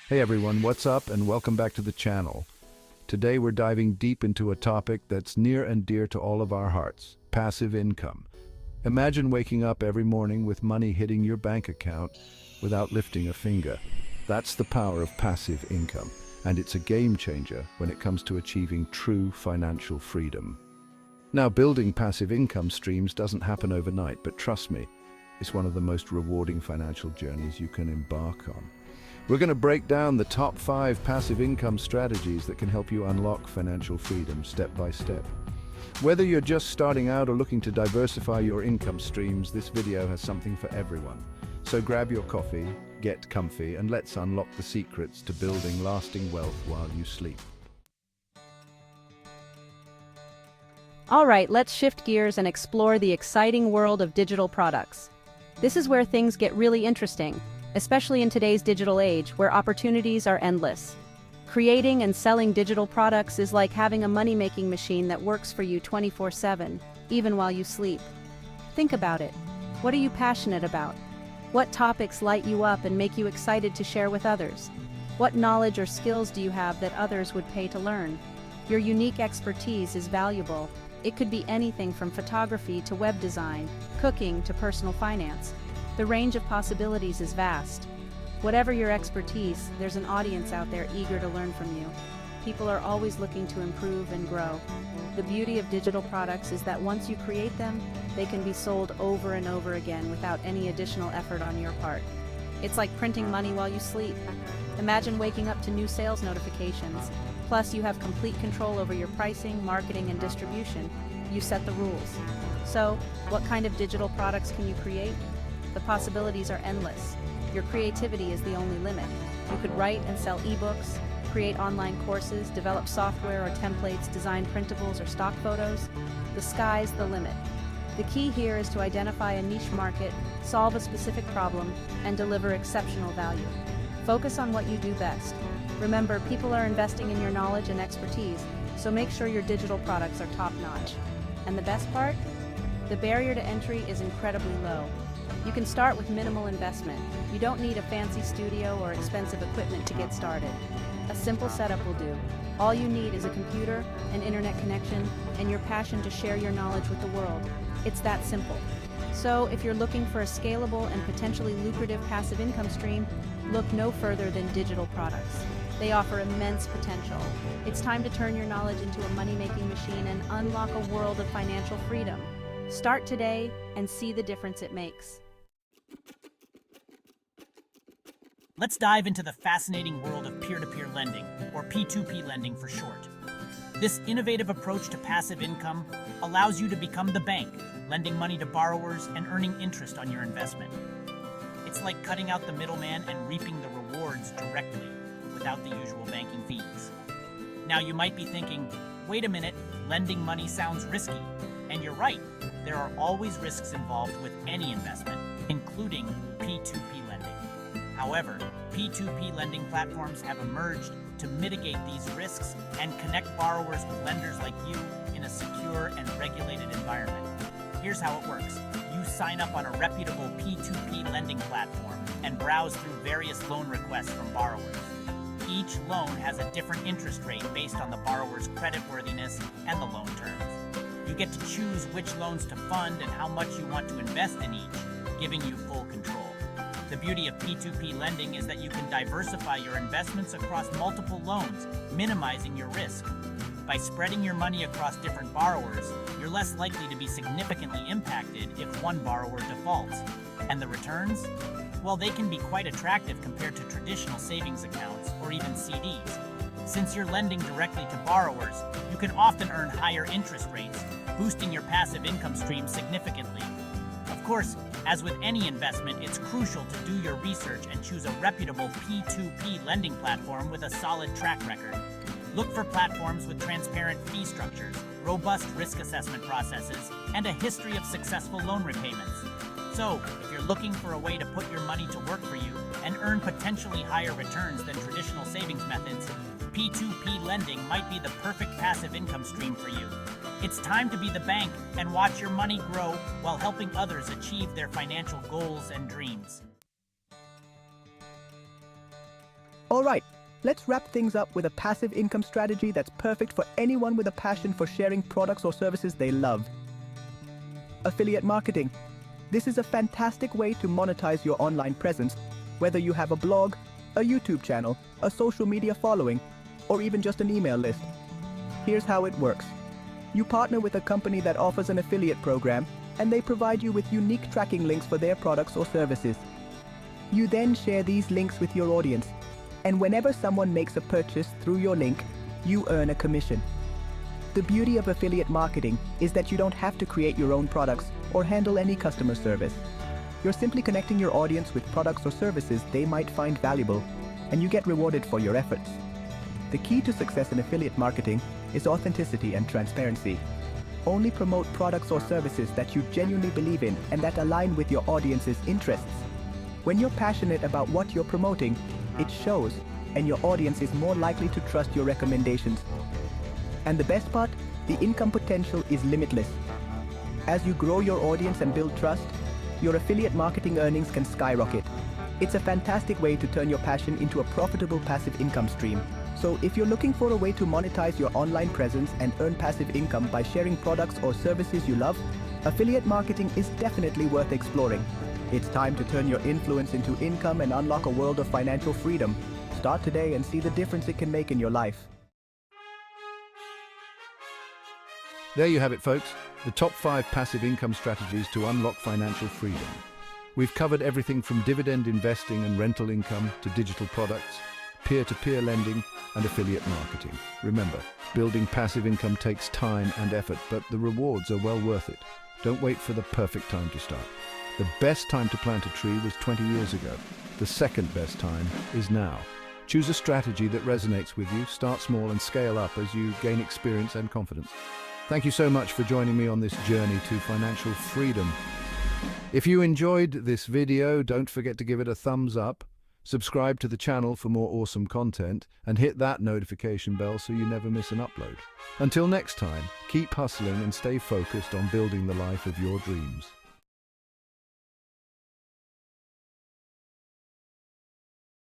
Hey everyone, what's up and welcome back to the channel. Today we're diving deep into a topic that's near and dear to all of our hearts, passive income. Imagine waking up every morning with money hitting your bank account without lifting a finger. That's the power of passive income, and it's a game changer when it comes to achieving true financial freedom. Now, building passive income streams doesn't happen overnight, but trust me, it's one of the most rewarding financial journeys you can embark on. We're going to break down the top 5 passive income strategies that can help you unlock financial freedom step by step. Whether you're just starting out or looking to diversify your income streams, this video has something for everyone. So grab your coffee, get comfy, and let's unlock the secrets to building lasting wealth while you sleep. All right, let's shift gears and explore the exciting world of digital products. This is where things get really interesting, especially in today's digital age where opportunities are endless. Creating and selling digital products is like having a money-making machine that works for you 24/7, even while you sleep. Think about it. What are you passionate about? What topics light you up and make you excited to share with others? What knowledge or skills do you have that others would pay to learn? Your unique expertise is valuable. It could be anything from photography to web design, cooking to personal finance. The range of possibilities is vast. Whatever your expertise, there's an audience out there eager to learn from you. People are always looking to improve and grow. The beauty of digital products is that once you create them, they can be sold over and over again without any additional effort on your part. It's like printing money while you sleep. Imagine waking up to new sales notifications. Plus, you have complete control over your pricing, marketing, and distribution. You set the rules. So, what kind of digital products can you create? The possibilities are endless. Your creativity is the only limit. You could write and sell ebooks, create online courses, develop software or templates, design printables or stock photos. The sky's the limit. The key here is to identify a niche market, solve a specific problem, and deliver exceptional value. Focus on what you do best. Remember, people are investing in your knowledge and expertise, so make sure your digital products are top-notch. And the best part? The barrier to entry is incredibly low. You can start with minimal investment. You don't need a fancy studio or expensive equipment to get started. A simple setup will do. All you need is a computer, an internet connection, and your passion to share your knowledge with the world. It's that simple. So, if you're looking for a scalable and potentially lucrative passive income stream, look no further than digital products. They offer immense potential. It's time to turn your knowledge into a money-making machine and unlock a world of financial freedom. Start today and see the difference it makes. Let's dive into the fascinating world of peer-to-peer lending, or P2P lending for short. This innovative approach to passive income allows you to become the bank, lending money to borrowers and earning interest on your investment. It's like cutting out the middleman and reaping the rewards directly, without the usual banking fees. Now you might be thinking, wait a minute, lending money sounds risky. And you're right, there are always risks involved with any investment, including P2P lending. However, P2P lending platforms have emerged to mitigate these risks and connect borrowers with lenders like you in a secure and regulated environment. Here's how it works. You sign up on a reputable P2P lending platform and browse through various loan requests from borrowers. Each loan has a different interest rate based on the borrower's creditworthiness and the loan terms. You get to choose which loans to fund and how much you want to invest in each, giving you full control. The beauty of P2P lending is that you can diversify your investments across multiple loans, minimizing your risk. By spreading your money across different borrowers, you're less likely to be significantly impacted if one borrower defaults. And the returns? Well, they can be quite attractive compared to traditional savings accounts or even CDs. Since you're lending directly to borrowers, you can often earn higher interest rates, boosting your passive income stream significantly. Of course, as with any investment, it's crucial to do your research and choose a reputable P2P lending platform with a solid track record. Look for platforms with transparent fee structures, robust risk assessment processes, and a history of successful loan repayments. So, if you're looking for a way to put your money to work for you and earn potentially higher returns than traditional savings methods, P2P lending might be the perfect passive income stream for you. It's time to be the bank and watch your money grow while helping others achieve their financial goals and dreams. All right, let's wrap things up with a passive income strategy that's perfect for anyone with a passion for sharing products or services they love. Affiliate marketing. This is a fantastic way to monetize your online presence, whether you have a blog, a YouTube channel, a social media following, or even just an email list. Here's how it works. You partner with a company that offers an affiliate program, and they provide you with unique tracking links for their products or services. You then share these links with your audience, and whenever someone makes a purchase through your link, you earn a commission. The beauty of affiliate marketing is that you don't have to create your own products or handle any customer service. You're simply connecting your audience with products or services they might find valuable, and you get rewarded for your efforts. The key to success in affiliate marketing is authenticity and transparency. Only promote products or services that you genuinely believe in and that align with your audience's interests. When you're passionate about what you're promoting, it shows, and your audience is more likely to trust your recommendations. And the best part, the income potential is limitless. As you grow your audience and build trust, your affiliate marketing earnings can skyrocket. It's a fantastic way to turn your passion into a profitable passive income stream. So if you're looking for a way to monetize your online presence and earn passive income by sharing products or services you love, affiliate marketing is definitely worth exploring. It's time to turn your influence into income and unlock a world of financial freedom. Start today and see the difference it can make in your life. There you have it, folks. The top 5 passive income strategies to unlock financial freedom. We've covered everything from dividend investing and rental income to digital products, peer-to-peer lending, and affiliate marketing. Remember, building passive income takes time and effort, but the rewards are well worth it. Don't wait for the perfect time to start. The best time to plant a tree was 20 years ago. The second best time is now. Choose a strategy that resonates with you, start small and scale up as you gain experience and confidence. Thank you so much for joining me on this journey to financial freedom. If you enjoyed this video, don't forget to give it a thumbs up, subscribe to the channel for more awesome content, and hit that notification bell so you never miss an upload. Until next time, keep hustling and stay focused on building the life of your dreams.